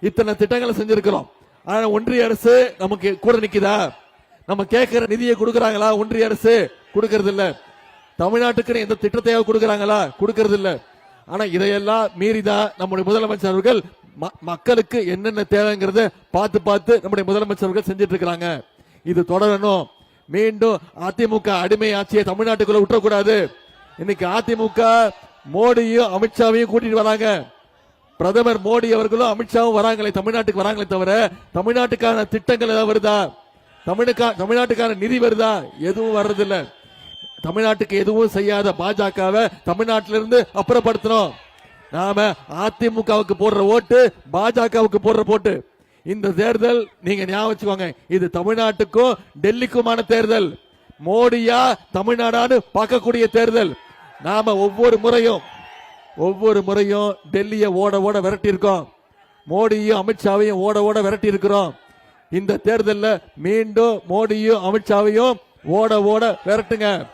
இத்தனை திட்டங்களை செஞ்சிருக்கிறோம். ஆனா ஒன்றிய அரசு நமக்கு கூட நிக்குதா? நம்ம கேட்கிற நிதியை கொடுக்கறாங்களா? ஒன்றிய அரசு கொடுக்கறது இல்ல. தமிழ்நாட்டுக்கு எந்த திட்டத்தையாவது கொடுக்கறாங்களா? கொடுக்கறது இல்ல. ஆனா இதையெல்லாம் மீறிதான் நம்முடைய முதலமைச்சர் அவர்கள் மக்களுக்கு என்னென்ன தேவைங்கிறத பார்த்து பார்த்து நம்முடைய முதலமைச்சர் அவர்கள் செஞ்சிட்டு இருக்காங்க. இது தொடரணும். மீண்டும் அதிமுக அடிமை ஆட்சியை தமிழ்நாட்டுக்குள்ள விட்டுறக்கூடாது. இன்னைக்கு அதிமுக மோடியும் அமித்ஷாவையும் கூட்டிட்டு வராங்க. பிரதமர் மோடி அவர்களும் அமித்ஷாவும் வராங்களே, தமிழ்நாட்டுக்கு வராங்களே தவிர தமிழ்நாட்டுக்கான திட்டங்கள் ஏதாவது வருதா? தமிழ்நாட்டுக்கான நிதி வருதா? எதுவும் வர்றதில்லை. தமிழ்நாட்டுக்கு எதுவும் செய்யாத பாஜகவை தமிழ்நாட்டிலிருந்து அப்புறப்படுத்தணும். நாம அதிமுகவுக்கு போடுற ஓட்டு பாஜகவுக்கு போடுற போட்டு. இந்த தேர்தல் நீங்க ஞாபகம் வச்சுக்கோங்க, இது தமிழ்நாட்டுக்கும் டெல்லிக்குமான தேர்தல். மோடியா தமிழ்நாடான்னு பார்க்கக்கூடிய தேர்தல். நாம ஒவ்வொரு முறையும் டெல்லியை ஓட ஓட விரட்டி இருக்கோம். மோடியும் அமித்ஷாவையும் ஓட ஓட விரட்டி இருக்கிறோம். இந்த தேர்தலில் மீண்டும் மோடியும் அமித்ஷாவையும் ஓட ஓட விரட்டுங்க.